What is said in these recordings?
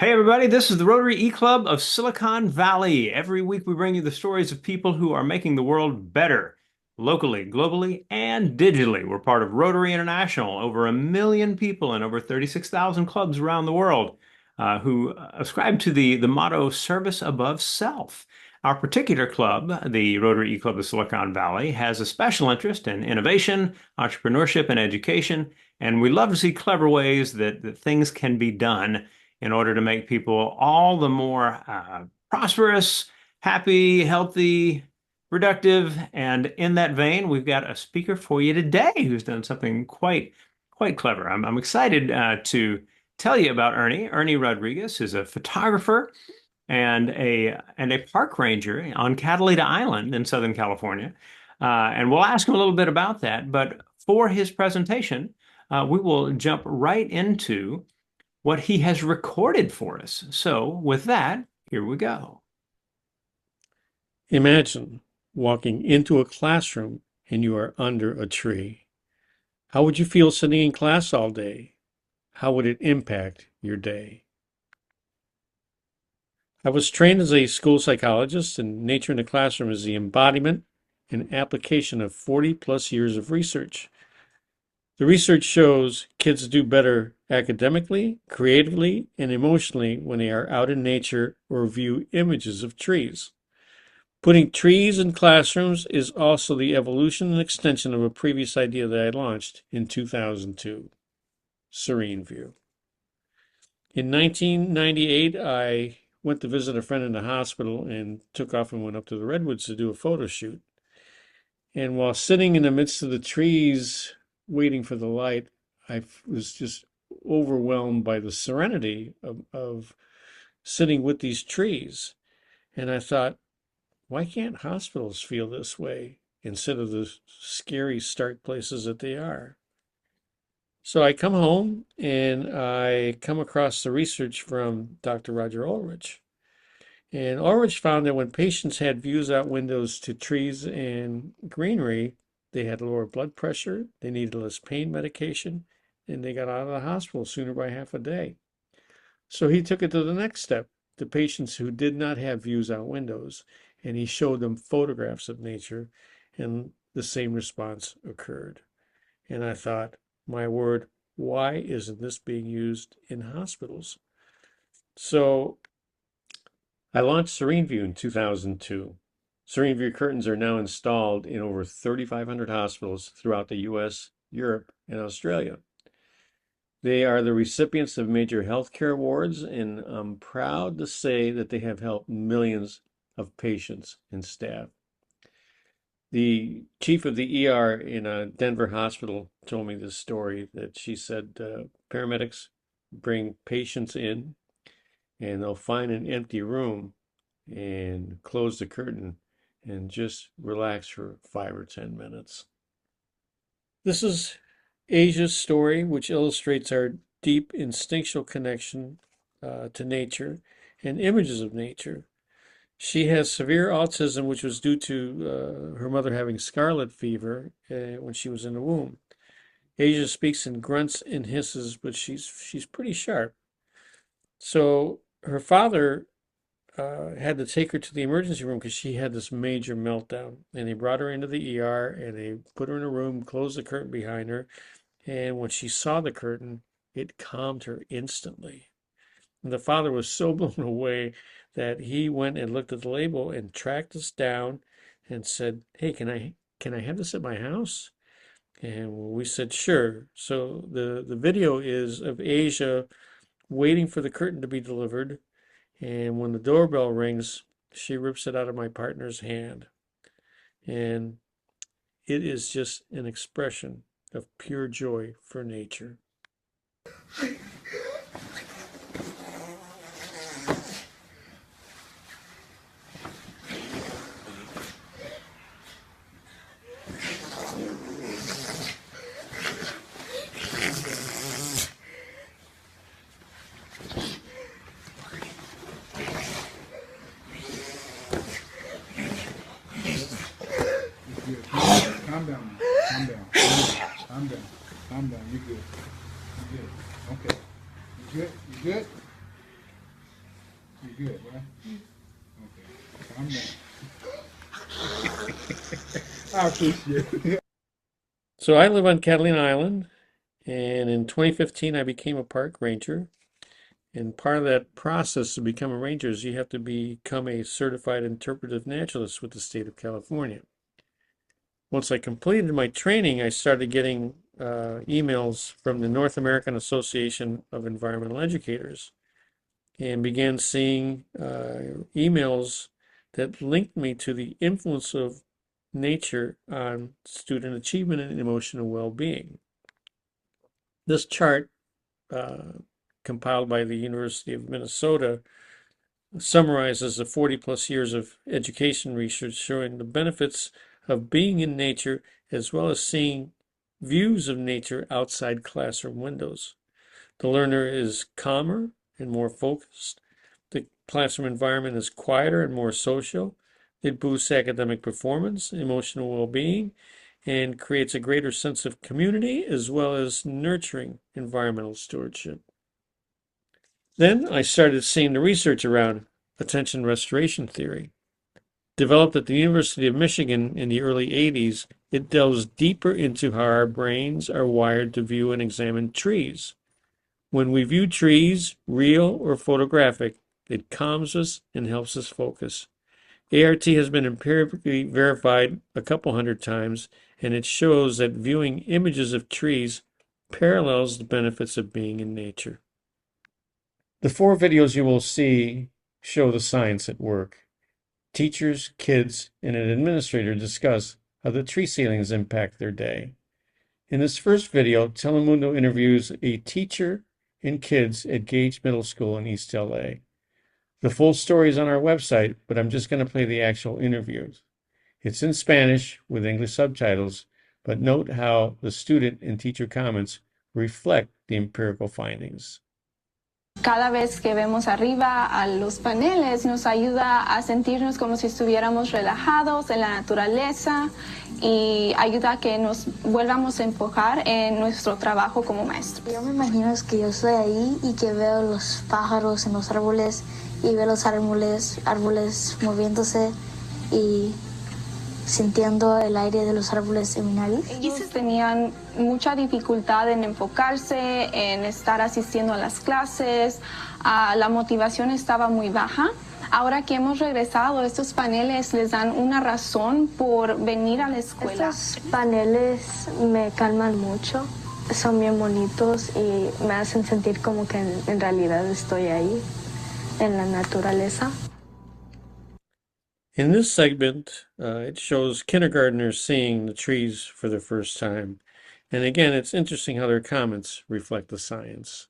Hey everybody, this is the Rotary E-Club of Silicon Valley. Every week we bring you the stories of people who are making the world better, locally, globally, and digitally. We're part of Rotary International, over 1 million people in over 36,000 clubs around the world who ascribe to the motto service above self. Our particular club, the Rotary E-Club of Silicon Valley, has a special interest in innovation, entrepreneurship, and education, and we love to see clever ways that things can be done in order to make people all the more prosperous, happy, healthy, productive. And in that vein, we've got a speaker for you today who's done something quite clever. I'm excited to tell you about Ernie. Ernie Rodriguez is a photographer and a park ranger on Catalina Island in Southern California. And we'll ask him a little bit about that. But for his presentation, we will jump right into what he has recorded for us. So, with that, here we go. Imagine walking into a classroom and you are under a tree. How would you feel sitting in class all day? How would it impact your day? I was trained as a school psychologist, and Nature in the Classroom is the embodiment and application of 40 plus years of research. The research shows kids do better academically, creatively, and emotionally when they are out in nature or view images of trees. Putting trees in classrooms is also the evolution and extension of a previous idea that I launched in 2002, Serene View. In 1998, I went to visit a friend in the hospital and took off and went up to the Redwoods to do a photo shoot. And while sitting in the midst of the trees, waiting for the light, I was just overwhelmed by the serenity of sitting with these trees. And I thought, why can't hospitals feel this way instead of the scary, stark places that they are? So I come home and I come across the research from Dr. Roger Ulrich. And Ulrich found that when patients had views out windows to trees and greenery, they had lower blood pressure, they needed less pain medication, and they got out of the hospital sooner by half a day. So he took it to the next step, to patients who did not have views out windows, and he showed them photographs of nature, and the same response occurred. And I thought, my word, why isn't this being used in hospitals? So I launched Serene View in 2002. Serene View curtains are now installed in over 3,500 hospitals throughout the US, Europe, and Australia. They are the recipients of major healthcare awards, and I'm proud to say that they have helped millions of patients and staff. The chief of the ER in a Denver hospital told me this story that she said paramedics bring patients in and they'll find an empty room and close the curtain and just relax for 5 or 10 minutes. This is Asia's story, which illustrates our deep instinctual connection to nature and images of nature. She has severe autism, which was due to her mother having scarlet fever when she was in the womb. Asia speaks in grunts and hisses, but she's pretty sharp. So her father had to take her to the emergency room because she had this major meltdown. And they brought her into the ER and they put her in a room, closed the curtain behind her. And when she saw the curtain, it calmed her instantly. And the father was so blown away that he went and looked at the label and tracked us down and said, "Hey, can I have this at my house?" And we said, "Sure." So the video is of Asia waiting for the curtain to be delivered. And when the doorbell rings, she rips it out of my partner's hand. And it is just an expression of pure joy for nature. Calm down. Calm down. Calm down. Calm down. You're good. You're good. Okay. You good? You good? You good, right? Okay. Calm down. I appreciate it. So I live on Catalina Island, and in 2015 I became a park ranger. And part of that process to become a ranger is you have to become a certified interpretive naturalist with the state of California. Once I completed my training, I started getting emails from the North American Association of Environmental Educators and began seeing emails that linked me to the influence of nature on student achievement and emotional well-being. This chart, compiled by the University of Minnesota, summarizes the 40 plus years of education research showing the benefits of being in nature as well as seeing views of nature outside classroom windows. The learner is calmer and more focused. The classroom environment is quieter and more social. It boosts academic performance, emotional well-being, and creates a greater sense of community as well as nurturing environmental stewardship. Then I started seeing the research around attention restoration theory. Developed at the University of Michigan in the early 80s, it delves deeper into how our brains are wired to view and examine trees. When we view trees, real or photographic, it calms us and helps us focus. ART has been empirically verified a couple hundred times, and it shows that viewing images of trees parallels the benefits of being in nature. The 4 videos you will see show the science at work. Teachers, kids, and an administrator discuss how the tree ceilings impact their day. In this first video, Telemundo interviews a teacher and kids at Gage Middle School in East LA. The full story is on our website, but I'm just going to play the actual interviews. It's in Spanish with English subtitles, but note how the student and teacher comments reflect the empirical findings. Cada vez que vemos arriba a los paneles nos ayuda a sentirnos como si estuviéramos relajados en la naturaleza y ayuda a que nos vuelvamos a enfocar en nuestro trabajo como maestros. Yo me imagino es que yo estoy ahí y que veo los pájaros en los árboles y veo los árboles moviéndose y sintiendo el aire de los árboles en mi nariz. Ellos tenían mucha dificultad en enfocarse, en estar asistiendo a las clases, la motivación estaba muy baja. Ahora que hemos regresado, estos paneles les dan una razón por venir a la escuela. Estos paneles me calman mucho, son bien bonitos y me hacen sentir como que en realidad estoy ahí, en la naturaleza. In this segment, it shows kindergartners seeing the trees for the first time. And again, it's interesting how their comments reflect the science.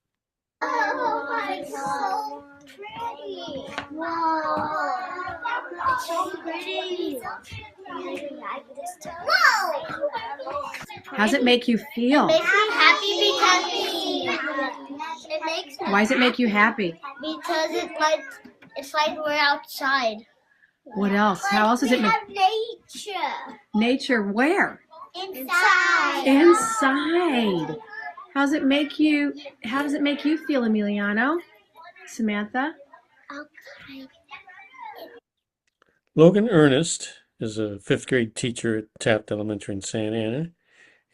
Oh, it's so pretty. Wow. It's so pretty. Whoa. How does it make you feel? It makes me happy because it makes me Why does it make you happy? because it's like we're outside. What else? How else does it make nature nature where? inside? Inside. How does it make you feel, Emiliano? Samantha? Okay. Logan Ernest is a 5th grade teacher at Taft Elementary in Santa Ana,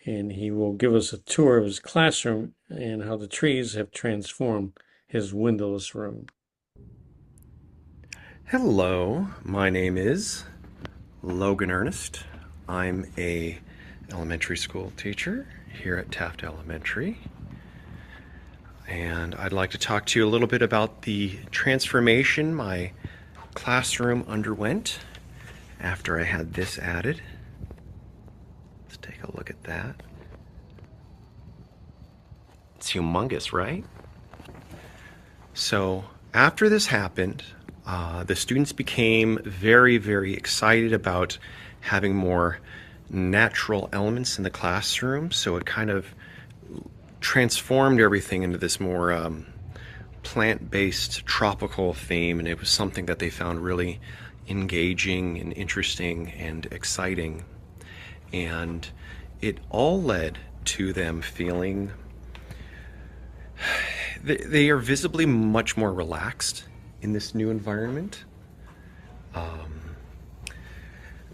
and he will give us a tour of his classroom and how the trees have transformed his windowless room. Hello, my name is Logan Ernest. I'm a elementary school teacher here at Taft Elementary. And I'd like to talk to you a little bit about the transformation my classroom underwent after I had this added. Let's take a look at that. It's humongous, right? So after this happened, the students became very, very excited about having more natural elements in the classroom. So it kind of transformed everything into this more plant-based tropical theme, and it was something that they found really engaging and interesting and exciting. And it all led to them feeling they are visibly much more relaxed in this new environment.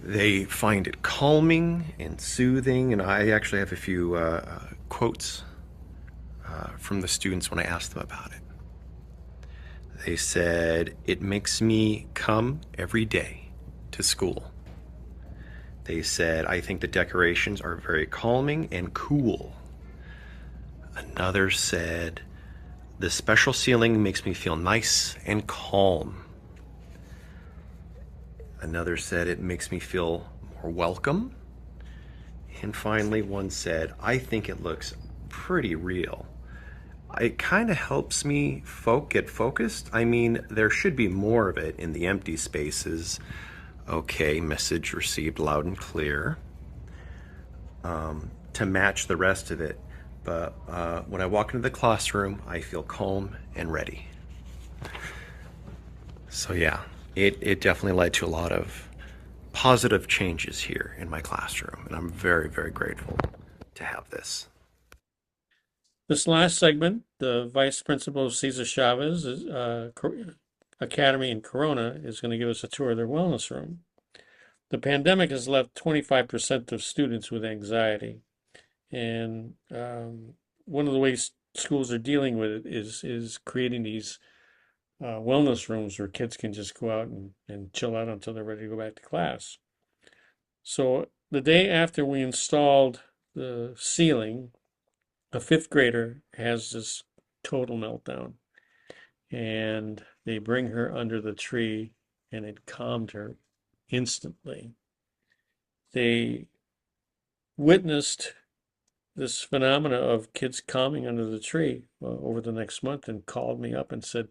They find it calming and soothing, and I actually have a few quotes from the students when I asked them about it. They said, "It makes me come every day to school." They said, "I think the decorations are very calming and cool." Another said, "The special ceiling makes me feel nice and calm." Another said, "It makes me feel more welcome." And finally, one said, "I think it looks pretty real. It kind of helps me get focused. I mean, there should be more of it in the empty spaces." Okay, message received loud and clear, to match the rest of it. But when I walk into the classroom, I feel calm and ready. So yeah, it definitely led to a lot of positive changes here in my classroom, and I'm very, very grateful to have this. This last segment, the Vice Principal of Cesar Chavez Academy in Corona is going to give us a tour of their wellness room. The pandemic has left 25% of students with anxiety, and one of the ways schools are dealing with it is creating these wellness rooms where kids can just go out and chill out until they're ready to go back to class. So the day after we installed the ceiling, a fifth grader has this total meltdown, and they bring her under the tree, and it calmed her instantly. They witnessed this phenomena of kids calming under the tree over the next month and called me up and said,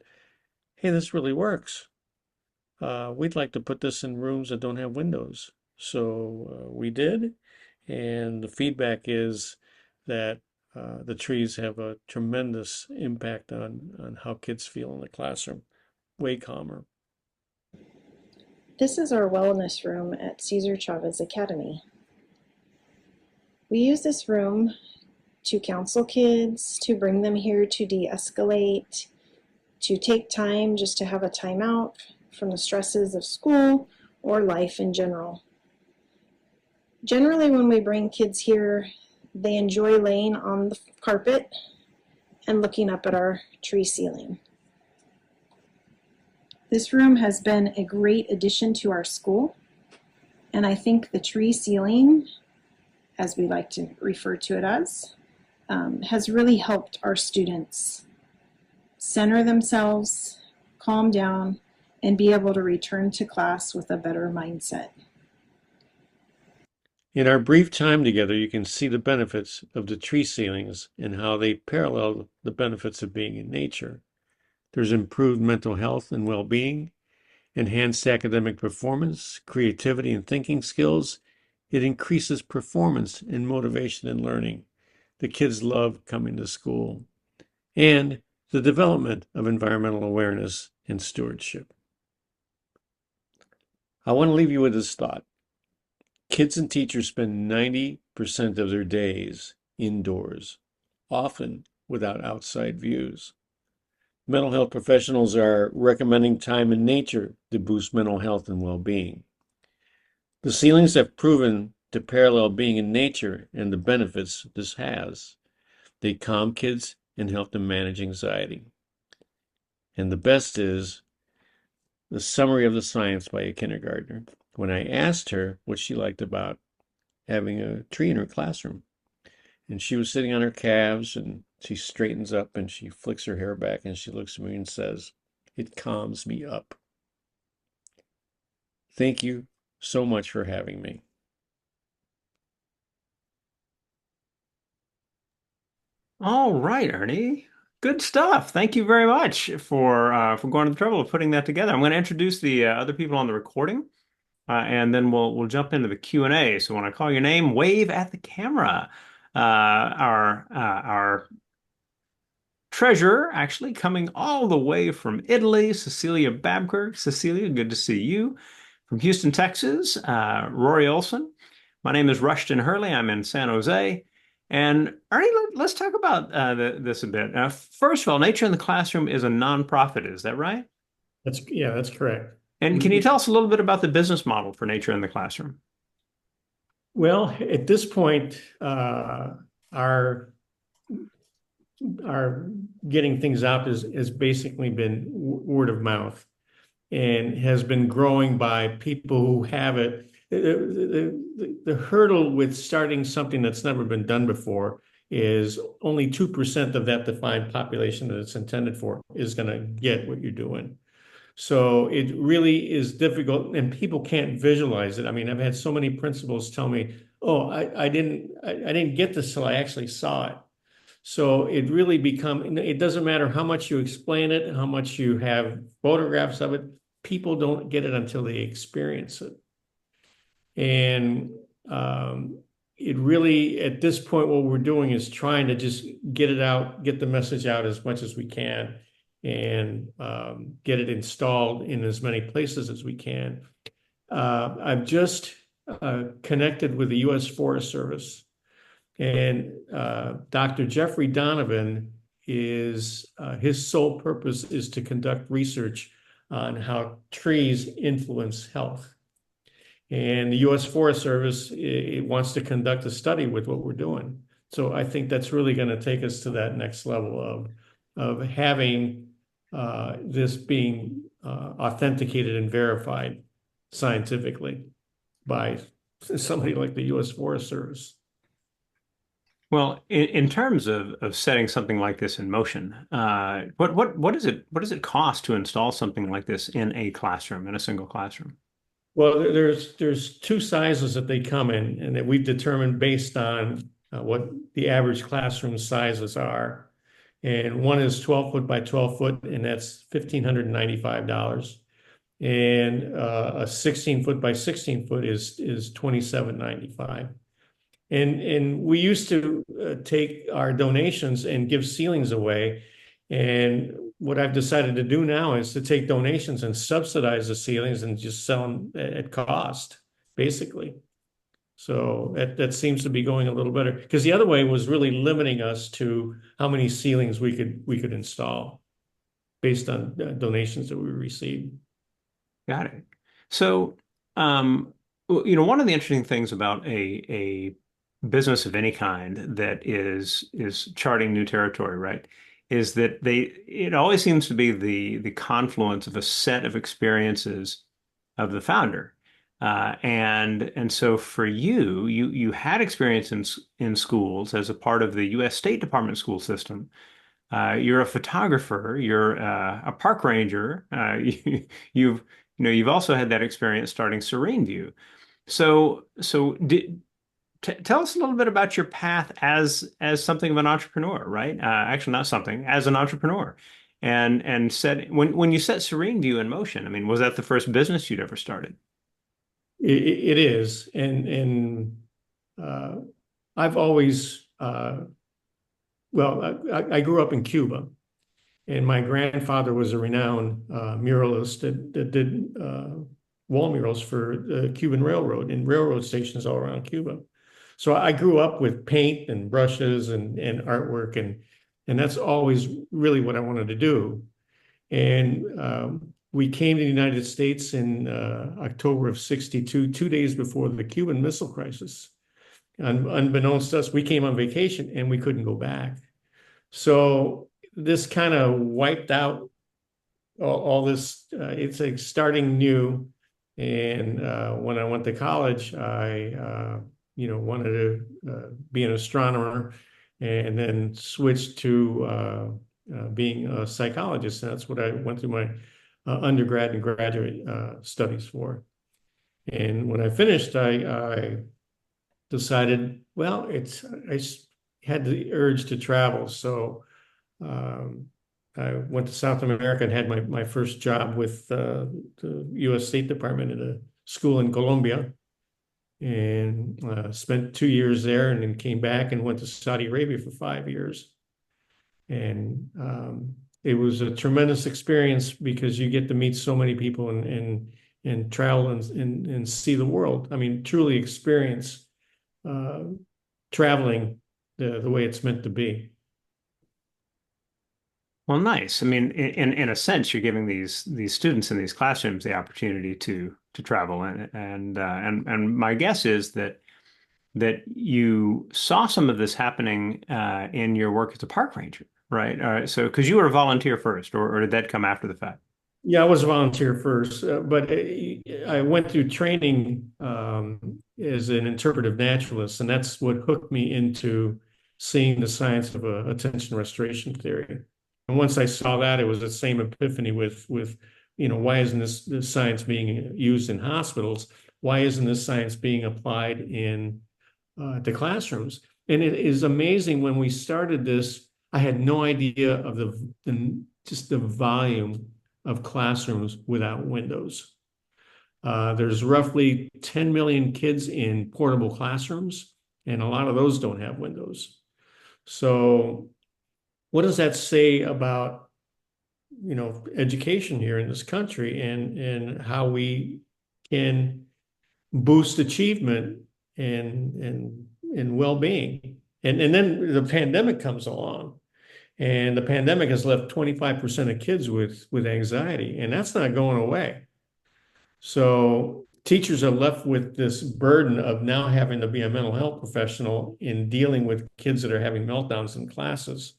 "Hey, this really works. We'd like to put this in rooms that don't have windows." So we did, and the feedback is that the trees have a tremendous impact on how kids feel in the classroom. Way calmer. This is our wellness room at Cesar Chavez Academy. We use this room to counsel kids, to bring them here to de-escalate, to take time just to have a timeout from the stresses of school or life in general. Generally, when we bring kids here, they enjoy laying on the carpet and looking up at our tree ceiling. This room has been a great addition to our school, and I think the tree ceiling, as we like to refer to it as, has really helped our students center themselves, calm down, and be able to return to class with a better mindset. In our brief time together, you can see the benefits of the tree ceilings and how they parallel the benefits of being in nature. There's improved mental health and well-being, enhanced academic performance, creativity and thinking skills. It increases performance and motivation in learning. The kids love coming to school. And the development of environmental awareness and stewardship. I want to leave you with this thought. Kids and teachers spend 90% of their days indoors, often without outside views. Mental health professionals are recommending time in nature to boost mental health and well-being. The ceilings have proven to parallel being in nature and the benefits this has. They calm kids and help them manage anxiety. And the best is the summary of the science by a kindergartner. When I asked her what she liked about having a tree in her classroom, and she was sitting on her calves, and she straightens up and she flicks her hair back and she looks at me and says, "It calms me up." Thank you so much for having me. All right, Ernie. Good stuff. Thank you very much for going to the trouble of putting that together. I'm going to introduce the other people on the recording, and then we'll jump into the Q&A. So when I call your name, wave at the camera. Our treasurer, actually coming all the way from Italy, Cecilia Babker. Cecilia, good to see you. From Houston, Texas, Rory Olson. My name is Rushton Hurley. I'm in San Jose. And Ernie, let's talk about this a bit. First of all, Nature in the Classroom is a nonprofit. Is that right? That's correct. And can you tell us a little bit about the business model for Nature in the Classroom? Well, at this point, our our getting things out has basically been word of mouth and has been growing by people who have it. The hurdle with starting something that's never been done before is only 2% of that defined population that it's intended for is going to get what you're doing. So it really is difficult, and people can't visualize it. I mean, I've had so many principals tell me, "Oh, I didn't get this till I actually saw it." So it doesn't matter how much you explain it, how much you have photographs of it, people don't get it until they experience it. And it really, at this point, what we're doing is trying to just get it out, get the message out as much as we can, and get it installed in as many places as we can. I've just connected with the U.S. Forest Service, and Dr. Jeffrey Donovan his sole purpose is to conduct research on how trees influence health. And the U.S. Forest Service it wants to conduct a study with what we're doing. So I think that's really going to take us to that next level of having this being authenticated and verified scientifically by somebody like the U.S. Forest Service. Well, in terms of setting something like this in motion, what does it cost to install something like this in a classroom, in a single classroom? Well, there's two sizes that they come in, and that we've determined based on what the average classroom sizes are. And one is 12 foot by 12 foot, and that's $1,595. And a 16 foot by 16 foot is $2,795. And we used to take our donations and give ceilings away. And what I've decided to do now is to take donations and subsidize the ceilings and just sell them at cost, basically. So that seems to be going a little better because the other way was really limiting us to how many ceilings we could install based on donations that we received. Got it. So, one of the interesting things about a business of any kind that is charting new territory, right, is that it always seems to be the confluence of a set of experiences of the founder. And so for you had experience in schools as a part of the U.S. State Department school system. You're a photographer. You're a park ranger. You've you've also had that experience starting Serene View. So tell us a little bit about your path as something of an entrepreneur, right? Actually, not something, as an entrepreneur, and set when you set Serene View in motion. I mean, was that the first business you'd ever started? It is, and uh, I've always I grew up in Cuba, and my grandfather was a renowned muralist that did wall murals for the Cuban Railroad and railroad stations all around Cuba. So I grew up with paint and brushes and artwork, and that's always really what I wanted to do. And we came to the United States in October of '62, 2 days before the Cuban Missile Crisis. Unbeknownst to us, we came on vacation and we couldn't go back. So this kind of wiped out all this. It's like starting new. And when I went to college, I wanted to be an astronomer, and then switched to being a psychologist. And that's what I went through my undergrad and graduate studies for. And when I finished, I decided, well, I had the urge to travel. So I went to South America and had my first job with the U.S. State Department at a school in Colombia, and spent 2 years there, and then came back and went to Saudi Arabia for 5 years. And it was a tremendous experience because you get to meet so many people and travel and see the world. I mean, truly experience traveling the way it's meant to be. Well, nice. I mean, in a sense, you're giving these students in these classrooms the opportunity to travel, and my guess is that you saw some of this happening in your work as a park ranger, right? So, because you were a volunteer first, or did that come after the fact? Yeah, I was a volunteer first, but I went through training as an interpretive naturalist, and that's what hooked me into seeing the science of attention restoration theory. And once I saw that, it was the same epiphany with why isn't this science being used in hospitals? Why isn't this science being applied in the classrooms? And it is amazing when we started this, I had no idea of just the volume of classrooms without windows. There's roughly 10 million kids in portable classrooms, and a lot of those don't have windows. So, what does that say about, education here in this country and how we can boost achievement and well-being? And then the pandemic comes along. And the pandemic has left 25% of kids with anxiety, and that's not going away. So teachers are left with this burden of now having to be a mental health professional in dealing with kids that are having meltdowns in classes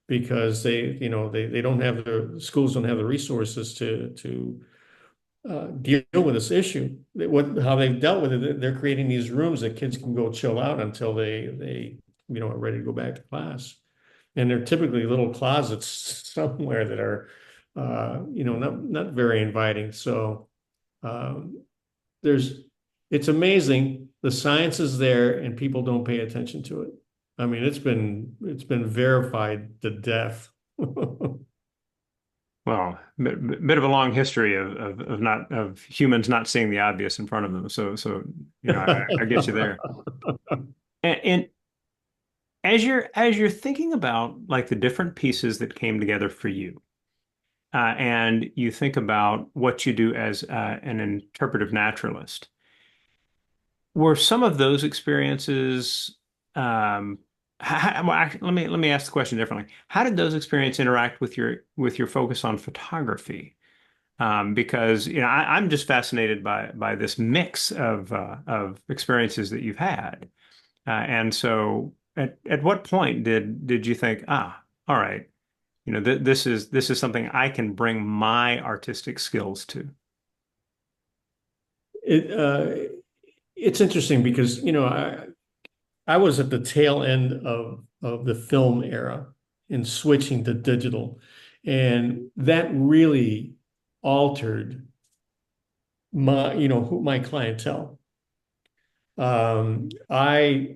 because they don't have the schools don't have the resources to deal with this issue. How they've dealt with it, they're creating these rooms that kids can go chill out until they are ready to go back to class. And they're typically little closets somewhere that are, not very inviting. So um, there's, it's amazing. The science is there, and people don't pay attention to it. I mean, it's been verified to death. Well, bit of a long history of humans not seeing the obvious in front of them. So I get you there. And as you're thinking about like the different pieces that came together for you, and you think about what you do as an interpretive naturalist, were some of those experiences, well, let me ask the question differently. How did those experiences interact with your focus on photography? Because I'm just fascinated by this mix of experiences that you've had, and so at what point did you think, all right, this is something I can bring my artistic skills to? It it's interesting because I was at the tail end of the film era and switching to digital, and that really altered my clientele. I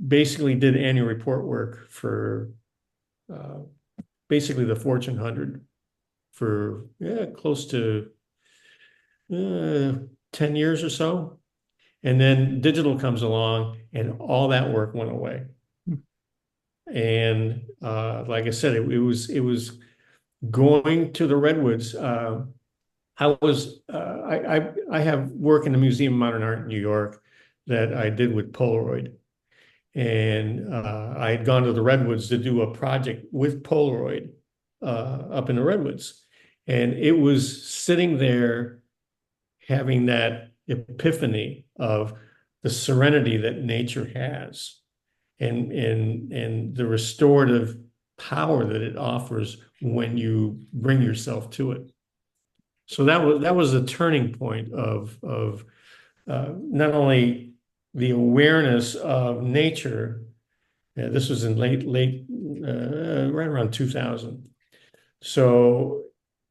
basically did annual report work for uh, basically the Fortune 100 for close to 10 years or so. And then digital comes along and all that work went away. And like I said, it was going to the redwoods. I have work in the Museum of Modern Art in New York that I did with Polaroid. And I had gone to the redwoods to do a project with Polaroid up in the redwoods. And it was sitting there having that epiphany of the serenity that nature has and the restorative power that it offers when you bring yourself to it. So that was a turning point of not only the awareness of nature. This was in right around 2000. So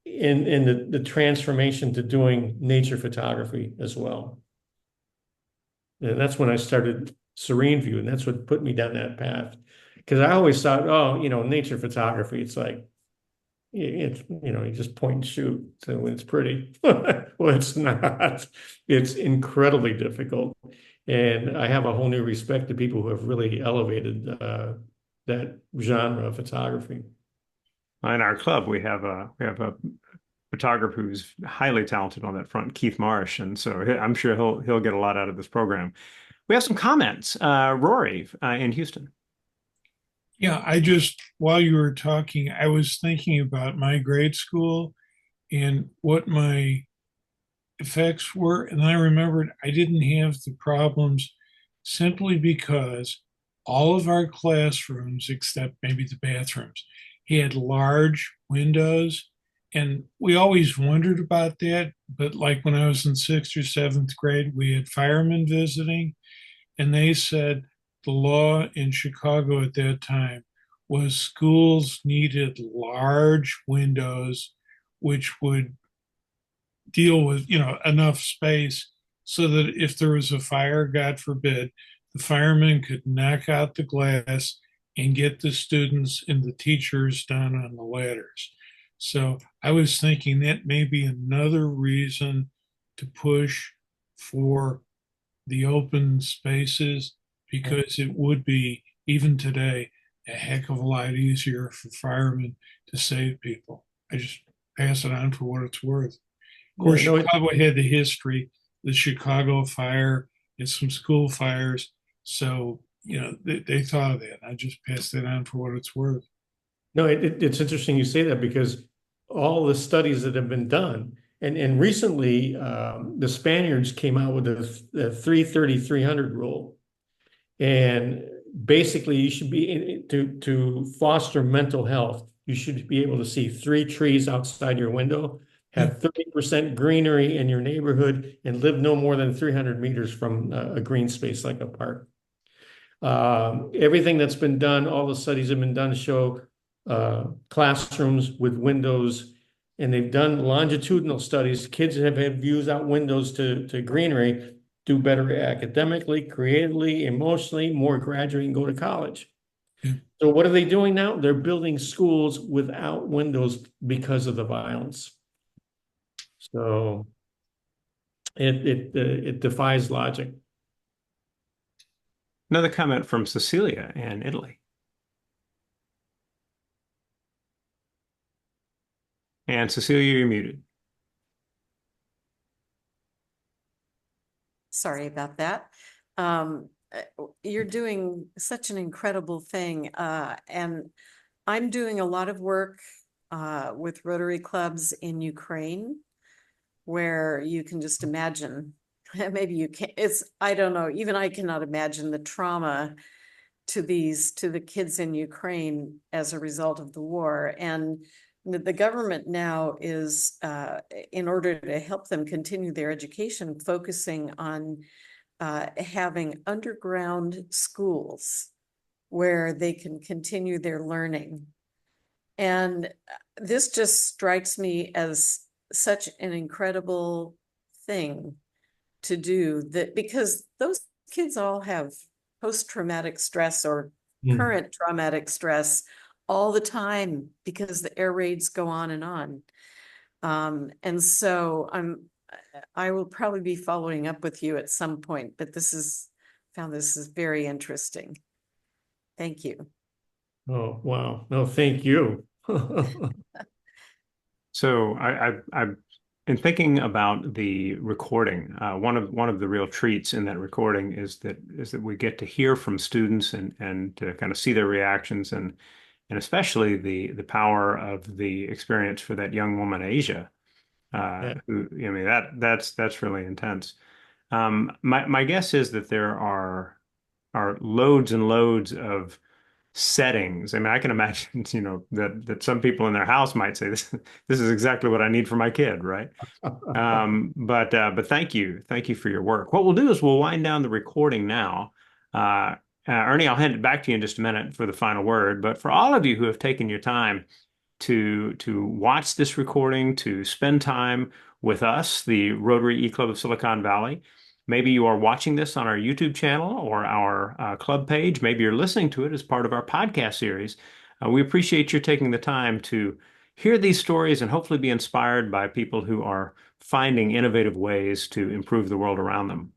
in the transformation to doing nature photography as well. And that's when I started Serene View, and that's what put me down that path. Because I always thought, oh, nature photography, it's like you just point and shoot, so it's pretty. Well, it's not. It's incredibly difficult, and I have a whole new respect to people who have really elevated that genre of photography. In our club, we have a photographer who's highly talented on that front, Keith Marsh, and so I'm sure he'll get a lot out of this program. We have some comments. Rory in Houston. Yeah, while you were talking, I was thinking about my grade school and what my effects were. And I remembered I didn't have the problems simply because all of our classrooms, except maybe the bathrooms, had large windows. And we always wondered about that. But like when I was in sixth or seventh grade, we had firemen visiting, and they said the law in Chicago at that time was schools needed large windows, which would deal with, enough space so that if there was a fire, God forbid, the firemen could knock out the glass and get the students and the teachers down on the ladders. So I was thinking that may be another reason to push for the open spaces, because it would be, even today, a heck of a lot easier for firemen to save people. I just pass it on for what it's worth. Of Yeah, course, no, Chicago had the history, the Chicago fire and some school fires. So, they thought of that. I just passed that on for what it's worth. no, it's interesting you say that because all the studies that have been done, and recently the Spaniards came out with the 330-300 rule, and basically you should be to foster mental health. You should be able to see 3 trees outside your window, Yeah. have 30% greenery in your neighborhood, and live no more than 300 meters from a green space like a park. Everything that's been done, all the studies have been done to show classrooms with windows, and they've done longitudinal studies. Kids that have had views out windows to greenery do better academically, creatively, emotionally, more graduate and go to college. Yeah. So what are they doing now? They're building schools without windows because of the violence. So it defies logic. Another comment from Cecilia in Italy. And Cecilia, you're muted. Sorry about that. You're doing such an incredible thing. And I'm doing a lot of work with Rotary clubs in Ukraine, where you can just imagine, maybe you can't, I don't know, even I cannot imagine the trauma to the kids in Ukraine as a result of the war. And the government now is, in order to help them continue their education, focusing on having underground schools where they can continue their learning. And this just strikes me as such an incredible thing to do, that because those kids all have post-traumatic stress or current traumatic stress all the time because the air raids go on and on. And so I will probably be following up with you at some point, but found this is very interesting. Thank you. Oh, wow. No, thank you. So I've in thinking about the recording, one of the real treats in that recording is that we get to hear from students and to kind of see their reactions and especially the power of the experience for that young woman Asia, Yeah. who I mean that's really intense. My guess is that there are loads and loads of settings. I mean, I can imagine, that some people in their house might say this is exactly what I need for my kid, right? But thank you for your work. What we'll do is we'll wind down the recording now. Ernie, I'll hand it back to you in just a minute for the final word. But for all of you who have taken your time to watch this recording, to spend time with us, the Rotary E-Club of Silicon Valley. Maybe you are watching this on our YouTube channel or our club page. Maybe you're listening to it as part of our podcast series. We appreciate your taking the time to hear these stories and hopefully be inspired by people who are finding innovative ways to improve the world around them.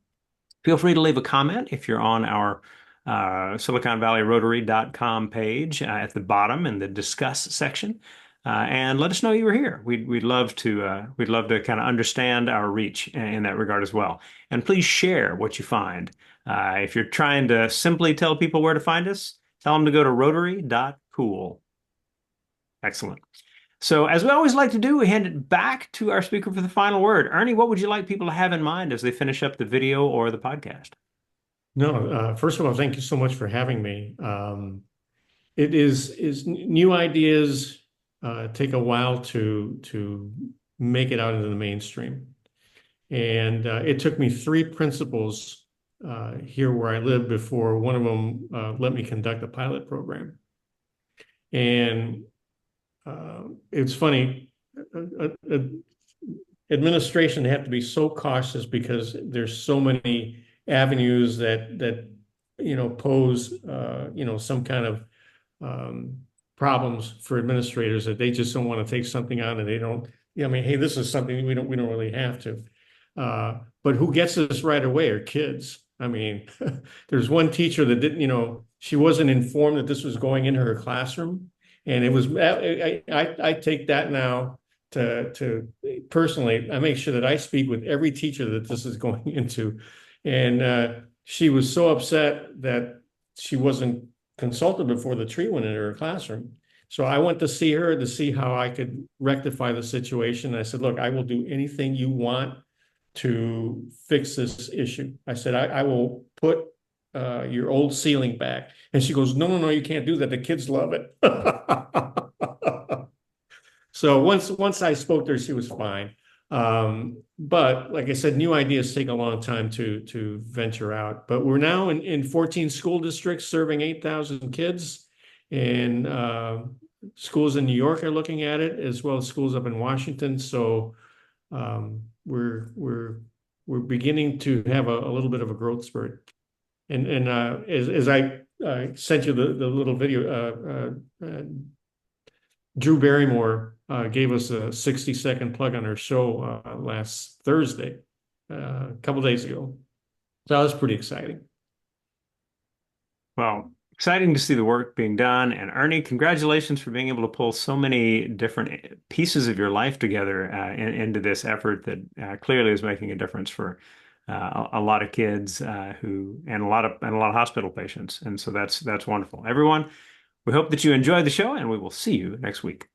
Feel free to leave a comment if you're on our SiliconValleyRotary.com page at the bottom in the discuss section, and let us know you were here. We'd love to kind of understand our reach in that regard as well. And please share what you find. If you're trying to simply tell people where to find us, Tell them to go to rotary.cool. Excellent. So, as we always like to do, we hand it back to our speaker for the final word. Ernie, what would you like people to have in mind as they finish up the video or the podcast? No, first of all, thank you so much for having me. It is new ideas take a while to make it out into the mainstream. And it took me three principals here where I live before one of them let me conduct a pilot program. And it's funny, administration have to be so cautious because there's so many avenues that pose some kind of problems for administrators that they just don't want to take something on and they don't. I mean, hey, this is something we don't really have to. But who gets this right away are kids. I mean, there's one teacher that didn't, she wasn't informed that this was going into her classroom. And it was, I take that now to personally, I make sure that I speak with every teacher that this is going into. And she was so upset that she wasn't consulted before the tree went into her classroom. So I went to see her to see how I could rectify the situation. I said, look, I will do anything you want to fix this issue. I said, I will put your old ceiling back. And she goes, no, you can't do that. The kids love it. So once I spoke to her, she was fine. But like I said, new ideas take a long time to venture out. But we're now in 14 school districts serving 8,000 kids. And schools in New York are looking at it, as well as schools up in Washington. So we're beginning to have a little bit of a growth spurt. And as I sent you the little video, Drew Barrymore gave us a 60-second plug on her show last Thursday, a couple days ago. So that was pretty exciting. Well, exciting to see the work being done. And Ernie, congratulations for being able to pull so many different pieces of your life together into this effort that clearly is making a difference for a lot of kids and a lot of hospital patients. And so that's wonderful. Everyone, we hope that you enjoyed the show, and we will see you next week.